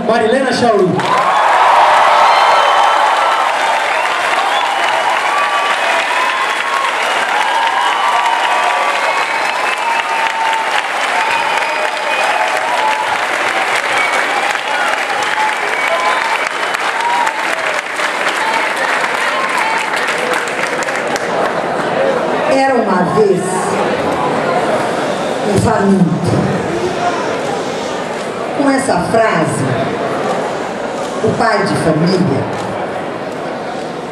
Marilena Chauri. Era uma vez um faminto. Com essa frase, o pai de família,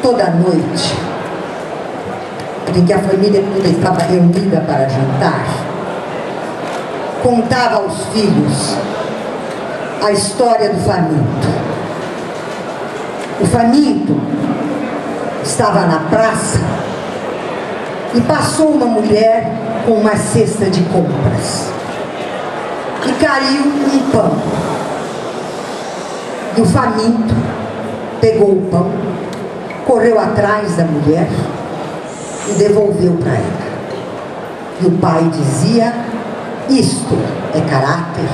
toda noite, em que a família toda estava reunida para jantar, contava aos filhos a história do faminto. O faminto estava na praça e passou uma mulher com uma cesta de compras. E caiu um pão. E o faminto pegou o pão, correu atrás da mulher e devolveu para ela. E o pai dizia: isto é caráter,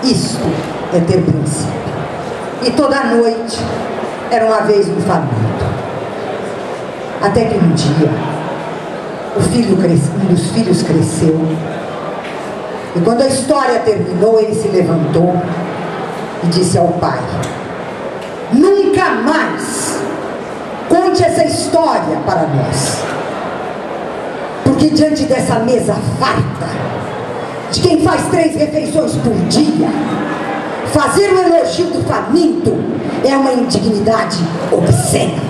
isto é ter princípio. E toda noite era uma vez um faminto. Até que um dia um dos filhos cresceu. E quando a história terminou, ele se levantou e disse ao pai: nunca mais conte essa história para nós. Porque diante dessa mesa farta, de quem faz 3 refeições por dia, fazer o elogio do faminto é uma indignidade obscena.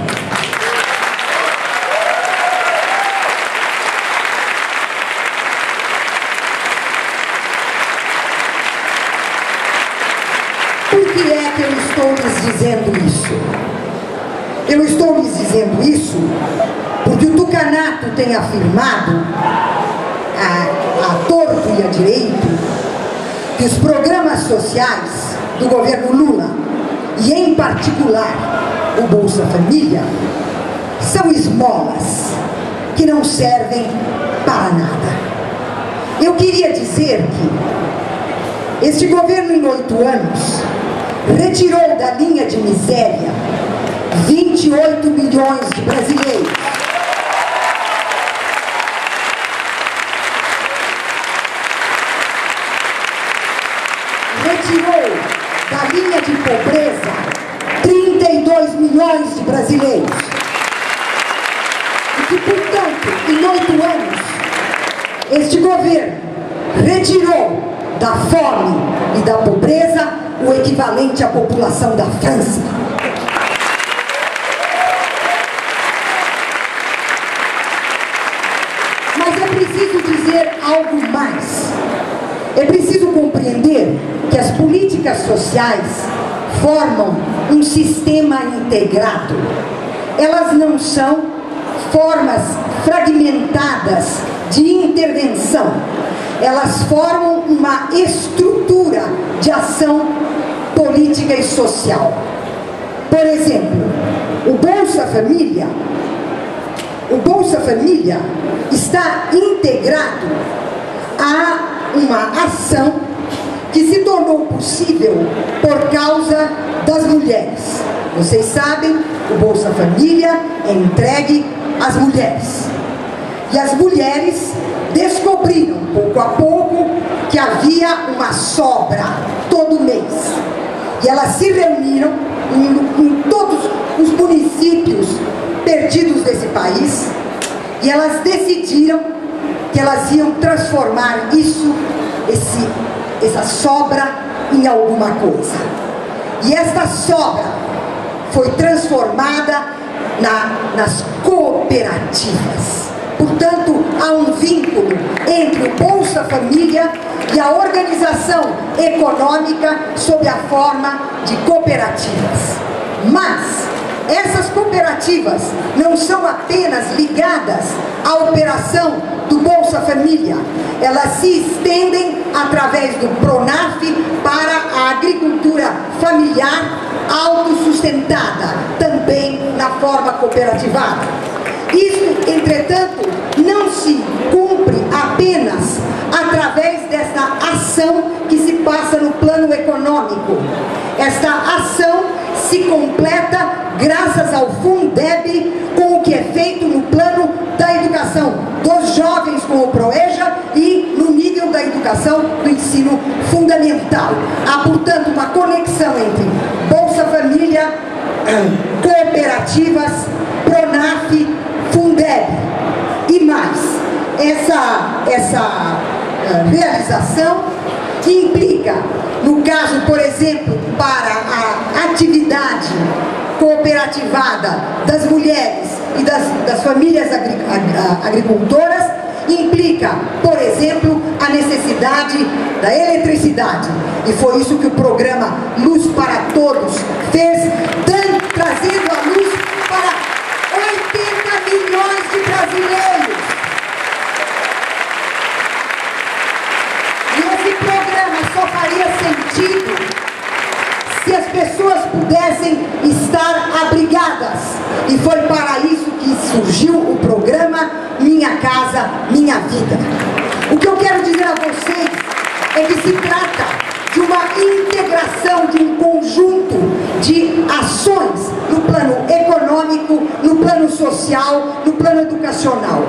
Por que é que eu estou lhes dizendo isso? Eu estou lhes dizendo isso porque o Tucanato tem afirmado, a torto e a direito, que os programas sociais do governo Lula, e em particular o Bolsa Família, são esmolas que não servem para nada. Eu queria dizer que este governo, em 8 anos, retirou da linha de miséria 28 milhões de brasileiros. Retirou da linha de pobreza 32 milhões de brasileiros. E que, portanto, em 8 anos, este governo retirou da fome e da pobreza o equivalente à população da França. Mas é preciso dizer algo mais. É preciso compreender que as políticas sociais formam um sistema integrado. Elas não são formas fragmentadas de intervenção. Elas formam uma estrutura de ação política e social. Por exemplo, o Bolsa Família está integrado a uma ação que se tornou possível por causa das mulheres. Vocês sabem, o Bolsa Família é entregue às mulheres. E as mulheres descobriram, pouco a pouco, que havia uma sobra todo mês. E elas se reuniram em todos os municípios perdidos desse país, e elas decidiram que elas iam transformar essa sobra em alguma coisa. E esta sobra foi transformada nas cooperativas. Portanto, há um vínculo entre o Bolsa Família e a organização econômica sob a forma de cooperativas. Mas essas cooperativas não são apenas ligadas à operação do Bolsa Família. Elas se estendem através do Pronaf para a agricultura familiar autossustentada, também na forma cooperativada. Isso, entretanto, não se cumpre apenas através esta ação que se passa no plano econômico. Esta ação se completa graças ao Fundeb com o que é feito no plano da educação dos jovens com o PROEJA e no nível da educação do ensino fundamental. Há, portanto, uma conexão entre Bolsa Família, cooperativas, PRONAF, Fundeb e mais. Essa realização que implica, no caso, por exemplo, para a atividade cooperativada das mulheres e das famílias agricultoras, implica, por exemplo, a necessidade da eletricidade. E foi isso que o programa Luz para Todos fez, trazendo a luz para 80 milhões de brasileiros. E esse programa só faria sentido se as pessoas pudessem estar abrigadas. E foi para isso que surgiu o programa Minha Casa, Minha Vida. O que eu quero dizer a vocês é que se trata de uma integração, de um conjunto de ações no plano econômico, no plano social, no plano educacional.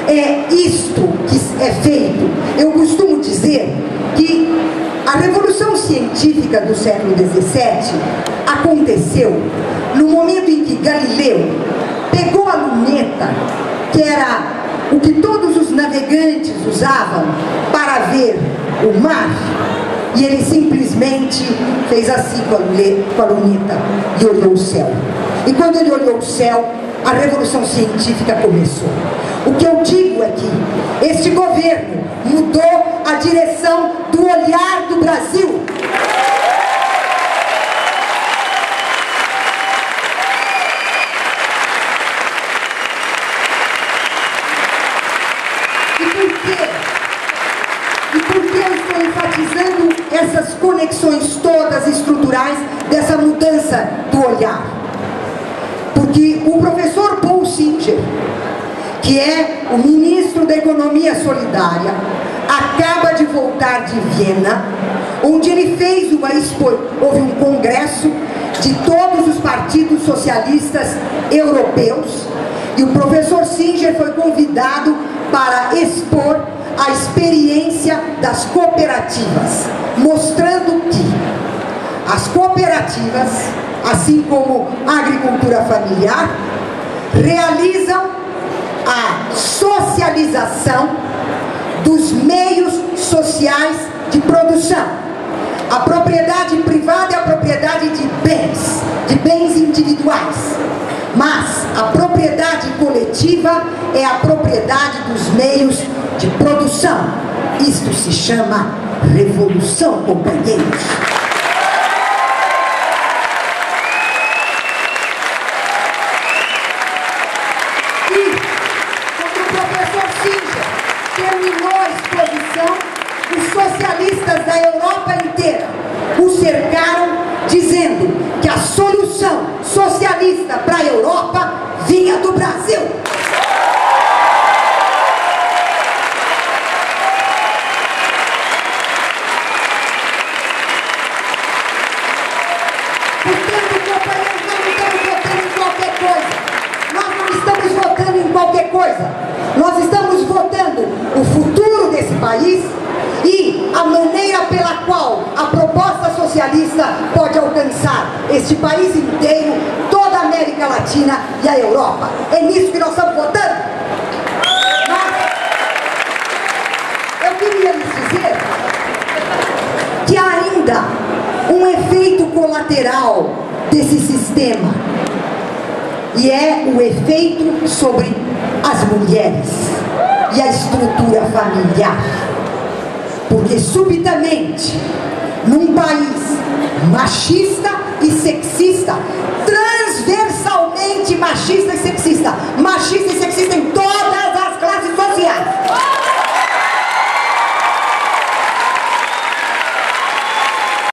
É isto que é feito. Eu costumo dizer que a revolução científica do século XVII aconteceu no momento em que Galileu pegou a luneta, que era o que todos os navegantes usavam para ver o mar, e ele simplesmente fez assim com a luneta e olhou o céu. E quando ele olhou o céu, a revolução científica começou. O que eu digo é que este governo mudou a direção do olhar do Brasil. E por que eu estou enfatizando essas conexões todas estruturais dessa mudança do olhar? Porque o professor Paul Singer, que é o ministro da Economia Solidária, acaba de voltar de Viena, onde ele fez houve um congresso de todos os partidos socialistas europeus, e o professor Singer foi convidado para expor a experiência das cooperativas, mostrando que as cooperativas, assim como a agricultura familiar, realizam a socialização dos meios sociais de produção. A propriedade privada é a propriedade de bens individuais, mas a propriedade coletiva é a propriedade dos meios de produção. Isto se chama revolução, companheiros. E quando o professor Singer terminou a exposição, os socialistas da Europa inteira o cercaram, dizendo que a solução socialista para a Europa vinha do Brasil. Portanto, companheiros, nós não estamos votando em qualquer coisa. Nós estamos votando o futuro desse país e a maneira pela qual a proposta socialista pode alcançar este país inteiro, toda a América Latina e a Europa. É nisso que nós estamos votando. Mas eu queria lhes dizer que há ainda um efeito colateral desse sistema, e é o efeito sobre as mulheres e a estrutura familiar. Porque subitamente, num país machista e sexista,